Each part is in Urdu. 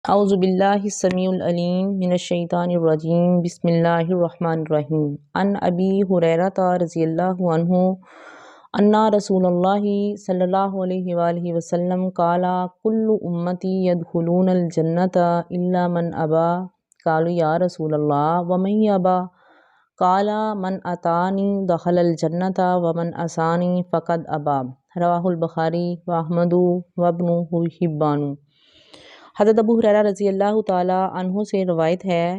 اعوذ باللہ السمیع العلیم من الشیطان الرجیم بسم اللہ الرحمن الرحیم عن ابی ہریرہ رضی اللہ عنہ ان رسول اللہ صلی اللہ علیہ وآلہ وسلم قال کل امتی يدخلون الجنۃ الا من ابا قالوا یا رسول اللہ ومن ابا قال من اطاعنی دخل الجنۃ ومن عصانی فقد ابا رواہ البخاری واحمد وابن حبان۔ حضرت ابو ہریرہ رضی اللہ تعالیٰ عنہ سے روایت ہے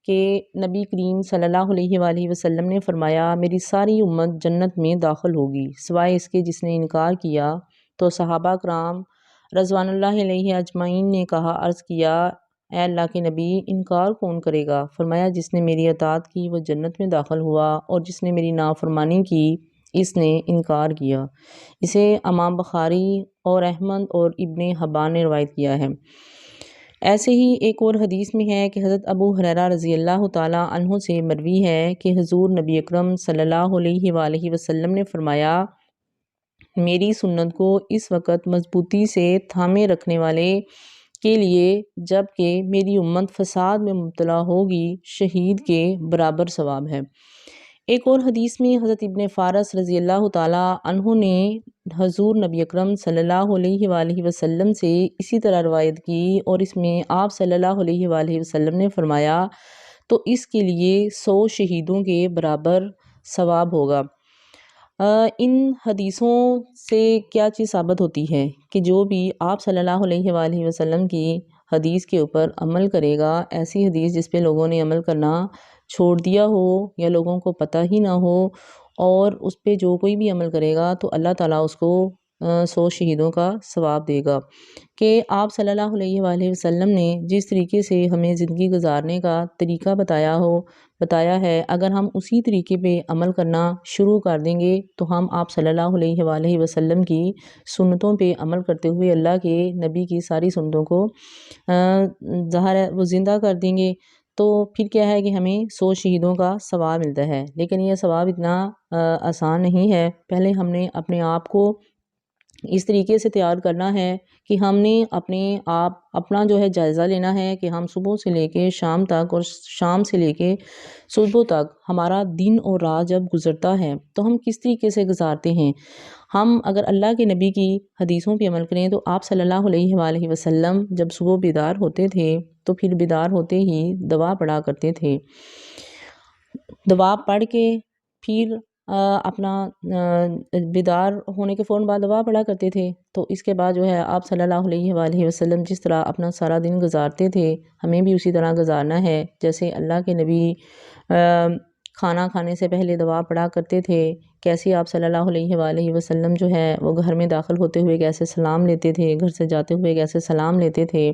کہ نبی کریم صلی اللہ علیہ وآلہ وسلم نے فرمایا، میری ساری امت جنت میں داخل ہوگی سوائے اس کے جس نے انکار کیا۔ تو صحابہ کرام رضوان اللہ علیہ اجمعین نے عرض کیا، اے اللہ کے نبی، انکار کون کرے گا؟ فرمایا، جس نے میری اطاعت کی وہ جنت میں داخل ہوا، اور جس نے میری نافرمانی کی اس نے انکار کیا۔ اسے امام بخاری اور احمد اور ابن حبان نے روایت کیا ہے۔ ایسے ہی ایک اور حدیث میں ہے کہ حضرت ابو ہریرہ رضی اللہ تعالیٰ عنہ سے مروی ہے کہ حضور نبی اکرم صلی اللہ علیہ وآلہ وسلم نے فرمایا، میری سنت کو اس وقت مضبوطی سے تھامے رکھنے والے کے لیے جب کہ میری امت فساد میں مبتلا ہوگی شہید کے برابر ثواب ہے۔ ایک اور حدیث میں حضرت ابن فارس رضی اللہ تعالیٰ عنہ نے حضور نبی اکرم صلی اللہ علیہ وآلہ وسلم سے اسی طرح روایت کی، اور اس میں آپ صلی اللہ علیہ وآلہ وسلم نے فرمایا، تو اس کے لیے 100 شہیدوں کے برابر ثواب ہوگا۔ ان حدیثوں سے کیا چیز ثابت ہوتی ہے کہ جو بھی آپ صلی اللہ علیہ وآلہ وسلم کی حدیث کے اوپر عمل کرے گا، ایسی حدیث جس پہ لوگوں نے عمل کرنا چھوڑ دیا ہو یا لوگوں کو پتہ ہی نہ ہو، اور اس پہ جو کوئی بھی عمل کرے گا تو اللہ تعالیٰ اس کو 100 شہیدوں کا ثواب دے گا۔ کہ آپ صلی اللہ علیہ وآلہ وسلم نے جس طریقے سے ہمیں زندگی گزارنے کا طریقہ بتایا ہے، اگر ہم اسی طریقے پہ عمل کرنا شروع کر دیں گے تو ہم آپ صلی اللہ علیہ وآلہ وسلم کی سنتوں پہ عمل کرتے ہوئے اللہ کے نبی کی ساری سنتوں کو ظاہر ہے وہ زندہ کر دیں گے، تو پھر کیا ہے کہ ہمیں 100 شہیدوں کا ثواب ملتا ہے۔ لیکن یہ ثواب اتنا آسان نہیں ہے۔ پہلے ہم نے اپنے آپ کو اس طریقے سے تیار کرنا ہے کہ ہم نے اپنا جو ہے جائزہ لینا ہے کہ ہم صبح سے لے کے شام تک اور شام سے لے کے صبح تک ہمارا دن اور رات جب گزرتا ہے تو ہم کس طریقے سے گزارتے ہیں۔ ہم اگر اللہ کے نبی کی حدیثوں پہ عمل کریں تو آپ صلی اللہ علیہ وآلہ وسلم جب صبح بیدار ہوتے تھے تو پھر بیدار ہوتے ہی دعا پڑھا کرتے تھے۔ دعا پڑھ کے پھر اپنا بیدار ہونے کے فوراً بعد دعا پڑھا کرتے تھے۔ تو اس کے بعد جو ہے آپ صلی اللہ علیہ وآلہ وسلم جس طرح اپنا سارا دن گزارتے تھے ہمیں بھی اسی طرح گزارنا ہے۔ جیسے اللہ کے نبی کھانا کھانے سے پہلے دعا پڑھا کرتے تھے، کیسے آپ صلی اللہ علیہ وآلہ وسلم جو ہے وہ گھر میں داخل ہوتے ہوئے کیسے سلام لیتے تھے، گھر سے جاتے ہوئے کیسے سلام لیتے تھے،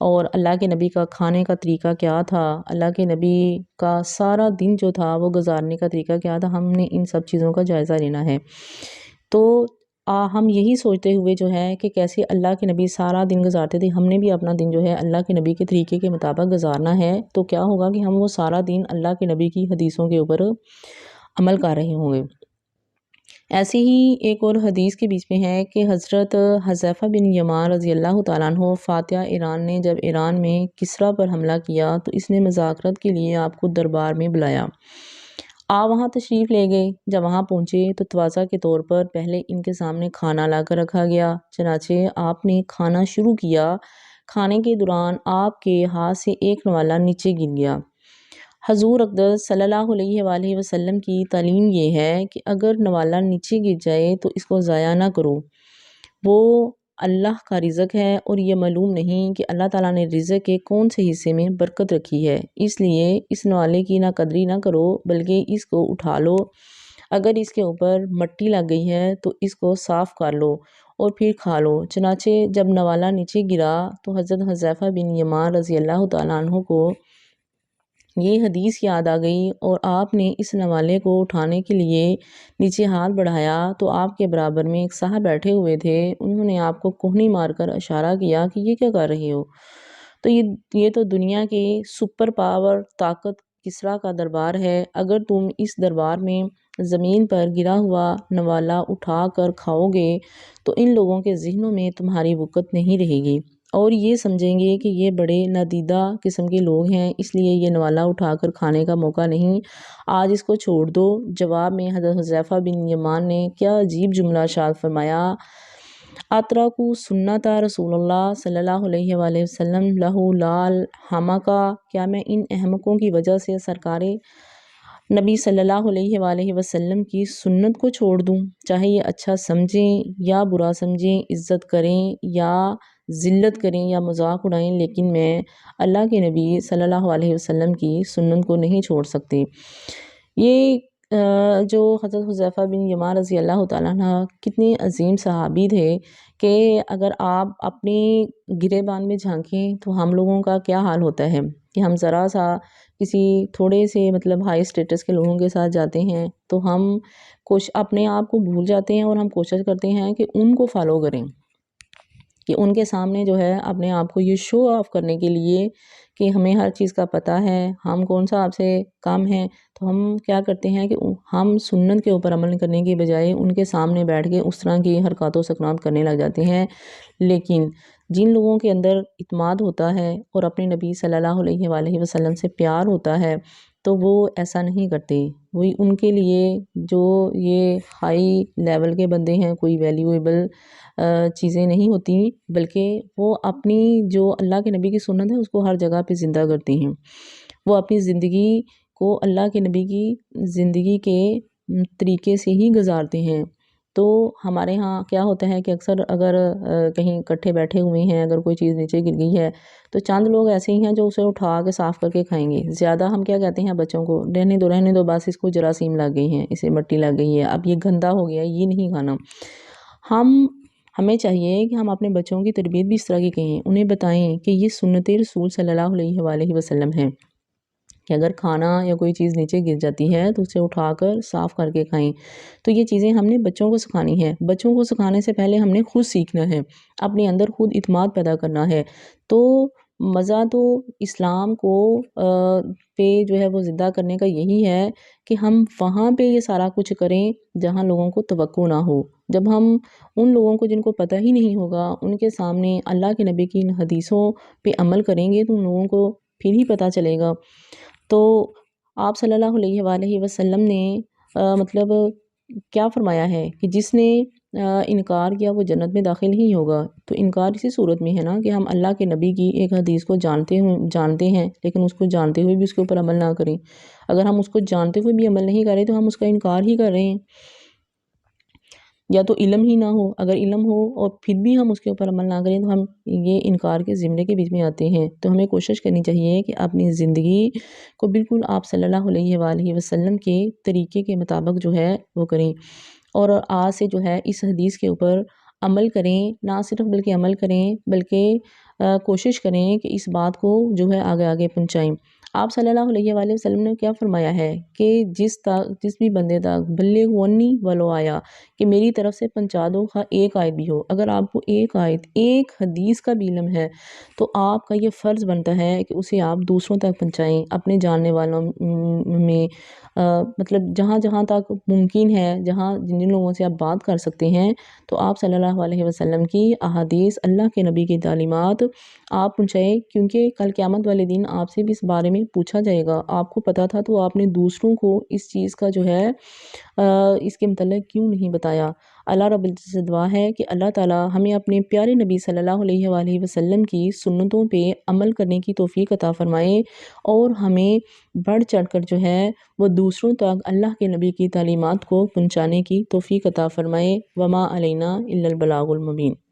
اور اللہ کے نبی کا کھانے کا طریقہ کیا تھا، اللہ کے نبی کا سارا دن جو تھا وہ گزارنے کا طریقہ کیا تھا، ہم نے ان سب چیزوں کا جائزہ لینا ہے۔ تو ہم یہی سوچتے ہوئے جو ہے کہ کیسے اللہ کے نبی سارا دن گزارتے تھے، ہم نے بھی اپنا دن جو ہے اللہ کے نبی کے طریقے کے مطابق گزارنا ہے۔ تو کیا ہوگا کہ ہم وہ سارا دن اللہ کے نبی کی حدیثوں کے اوپر عمل کر رہے ہوں گے۔ ایسے ہی ایک اور حدیث کے بیچ میں ہے کہ حضرت حذیفہ بن یمان رضی اللہ تعالیٰ عنہ فاتح ایران نے جب ایران میں کسریٰ پر حملہ کیا تو اس نے مذاکرات کے لیے آپ کو دربار میں بلایا۔ آپ وہاں تشریف لے گئے۔ جب وہاں پہنچے تو تواضع کے طور پر پہلے ان کے سامنے کھانا لا کر رکھا گیا، چنانچہ آپ نے کھانا شروع کیا۔ کھانے کے دوران آپ کے ہاتھ سے ایک نوالہ نیچے گر گیا۔ حضور اقدس صلی اللہ علیہ وآلہ وسلم کی تعلیم یہ ہے کہ اگر نوالہ نیچے گر جائے تو اس کو ضائع نہ کرو، وہ اللہ کا رزق ہے، اور یہ معلوم نہیں کہ اللہ تعالیٰ نے رزق کے کون سے حصے میں برکت رکھی ہے، اس لیے اس نوالے کی نہ قدری نہ کرو بلکہ اس کو اٹھا لو۔ اگر اس کے اوپر مٹی لگ گئی ہے تو اس کو صاف کر لو اور پھر کھا لو۔ چنانچہ جب نوالہ نیچے گرا تو حضرت حذیفہ بن یمان رضی اللہ تعالیٰ عنہ کو یہ حدیث یاد آ گئی، اور آپ نے اس نوالے کو اٹھانے کے لیے نیچے ہاتھ بڑھایا تو آپ کے برابر میں ایک صاحب بیٹھے ہوئے تھے، انہوں نے آپ کو کوہنی مار کر اشارہ کیا کہ یہ کیا کر رہے ہو؟ تو یہ تو دنیا کے سپر پاور طاقت کسریٰ کا دربار ہے، اگر تم اس دربار میں زمین پر گرا ہوا نوالہ اٹھا کر کھاؤ گے تو ان لوگوں کے ذہنوں میں تمہاری وقت نہیں رہے گی۔ اور یہ سمجھیں گے کہ یہ بڑے نادیدہ قسم کے لوگ ہیں، اس لیے یہ نوالا اٹھا کر کھانے کا موقع نہیں، آج اس کو چھوڑ دو۔ جواب میں حضرت حذیفہ بن یمان نے کیا عجیب جملہ ارشاد فرمایا، اترکوا سنت رسول اللہ صلی اللہ علیہ وآلہ وسلم لہ لال حمقا، کیا میں ان احمقوں کی وجہ سے سرکار نبی صلی اللہ علیہ وآلہ وسلم کی سنت کو چھوڑ دوں؟ چاہے یہ اچھا سمجھیں یا برا سمجھیں، عزت کریں یا ذلت کریں یا مذاق اڑائیں، لیکن میں اللہ کے نبی صلی اللہ علیہ وسلم کی سنت کو نہیں چھوڑ سکتی۔ یہ جو حضرت حذیفہ بن یمان رضی اللہ تعالیٰ عنہ کتنے عظیم صحابی تھے کہ اگر آپ اپنی گریبان میں جھانکیں تو ہم لوگوں کا کیا حال ہوتا ہے کہ ہم ذرا سا کسی تھوڑے سے ہائی اسٹیٹس کے لوگوں کے ساتھ جاتے ہیں تو ہم اپنے آپ کو بھول جاتے ہیں اور ہم کوشش کرتے ہیں کہ ان کو فالو کریں، کہ ان کے سامنے جو ہے اپنے آپ کو یہ شو آف کرنے کے لیے کہ ہمیں ہر چیز کا پتہ ہے، ہم کون سا آپ سے کم ہیں، تو ہم کیا کرتے ہیں کہ ہم سنت کے اوپر عمل کرنے کے بجائے ان کے سامنے بیٹھ کے اس طرح کی حرکات و سکنات کرنے لگ جاتے ہیں۔ لیکن جن لوگوں کے اندر اعتماد ہوتا ہے اور اپنے نبی صلی اللہ علیہ وآلہ وسلم سے پیار ہوتا ہے تو وہ ایسا نہیں کرتے، وہی ان کے لیے جو یہ ہائی لیول کے بندے ہیں کوئی ویلیویبل چیزیں نہیں ہوتی، بلکہ وہ اپنی جو اللہ کے نبی کی سنت ہے اس کو ہر جگہ پہ زندہ کرتے ہیں، وہ اپنی زندگی کو اللہ کے نبی کی زندگی کے طریقے سے ہی گزارتے ہیں۔ تو ہمارے ہاں کیا ہوتا ہے کہ اکثر اگر کہیں اکٹھے بیٹھے ہوئے ہیں، اگر کوئی چیز نیچے گر گئی ہے تو چند لوگ ایسے ہی ہیں جو اسے اٹھا کے صاف کر کے کھائیں گے۔ زیادہ ہم کیا کہتے ہیں بچوں کو، رہنے دو بس، اس کو جراثیم لگ گئی ہیں، اسے مٹی لگ گئی ہے، اب یہ گندا ہو گیا، یہ نہیں کھانا۔ ہمیں چاہیے کہ ہم اپنے بچوں کی تربیت بھی اس طرح کی کریں، انہیں بتائیں کہ یہ سنت رسول صلی اللہ علیہ وآلہ وسلم ہے کہ اگر کھانا یا کوئی چیز نیچے گر جاتی ہے تو اسے اٹھا کر صاف کر کے کھائیں۔ تو یہ چیزیں ہم نے بچوں کو سکھانی ہے، بچوں کو سکھانے سے پہلے ہم نے خود سیکھنا ہے، اپنے اندر خود اعتماد پیدا کرنا ہے۔ تو مزہ تو اسلام کو پہ جو ہے وہ زندہ کرنے کا یہی ہے کہ ہم وہاں پہ یہ سارا کچھ کریں جہاں لوگوں کو توقع نہ ہو۔ جب ہم ان لوگوں کو جن کو پتہ ہی نہیں ہوگا ان کے سامنے اللہ کے نبی کی ان حدیثوں پہ عمل کریں گے تو ان لوگوں کو پھر ہی پتہ چلے گا۔ تو آپ صلی اللہ علیہ وآلہ وسلم نے کیا فرمایا ہے کہ جس نے انکار کیا وہ جنت میں داخل نہیں ہوگا۔ تو انکار اسی صورت میں ہے نا کہ ہم اللہ کے نبی کی ایک حدیث کو جانتے ہیں لیکن اس کو جانتے ہوئے بھی اس کے اوپر عمل نہ کریں۔ اگر ہم اس کو جانتے ہوئے بھی عمل نہیں کریں تو ہم اس کا انکار ہی کر رہے ہیں، یا تو علم ہی نہ ہو، اگر علم ہو اور پھر بھی ہم اس کے اوپر عمل نہ کریں تو ہم یہ انکار کے زمرے کے بیچ میں آتے ہیں۔ تو ہمیں کوشش کرنی چاہیے کہ اپنی زندگی کو بالکل آپ صلی اللہ علیہ وآلہ وسلم کے طریقے کے مطابق جو ہے وہ کریں، اور آج سے جو ہے اس حدیث کے اوپر عمل کریں، نہ صرف بلکہ عمل کریں، بلکہ کوشش کریں کہ اس بات کو جو ہے آگے پہنچائیں۔ آپ صلی اللہ علیہ وآلہ وسلم نے کیا فرمایا ہے کہ جس بھی بندے تک بلغ عنی ولو آیا، کہ میری طرف سے پہنچا دو، خواہ ایک آیت بھی ہو۔ اگر آپ کو ایک آیت، ایک حدیث کا بھی علم ہے تو آپ کا یہ فرض بنتا ہے کہ اسے آپ دوسروں تک پہنچائیں، اپنے جاننے والوں میں جہاں تک ممکن ہے، جن لوگوں سے آپ بات کر سکتے ہیں تو آپ صلی اللہ علیہ وسلم کی احادیث، اللہ کے نبی کی تعلیمات آپ پہنچائیں، کیونکہ کل قیامت والے دن آپ سے بھی اس بارے میں پوچھا جائے گا۔ آپ کو پتا تھا تو آپ نے دوسروں کو اس چیز کا جو ہے اس کے متعلق کیوں نہیں بتایا؟ اللہ رب العزت سے دعا ہے کہ اللہ تعالیٰ ہمیں اپنے پیارے نبی صلی اللہ علیہ وآلہ وسلم کی سنتوں پہ عمل کرنے کی توفیق عطا فرمائے، اور ہمیں بڑھ چڑھ کر جو ہے وہ دوسروں تک اللہ کے نبی کی تعلیمات کو پہنچانے کی توفیق عطا فرمائے۔ وما علینا الا البلاغ المبین۔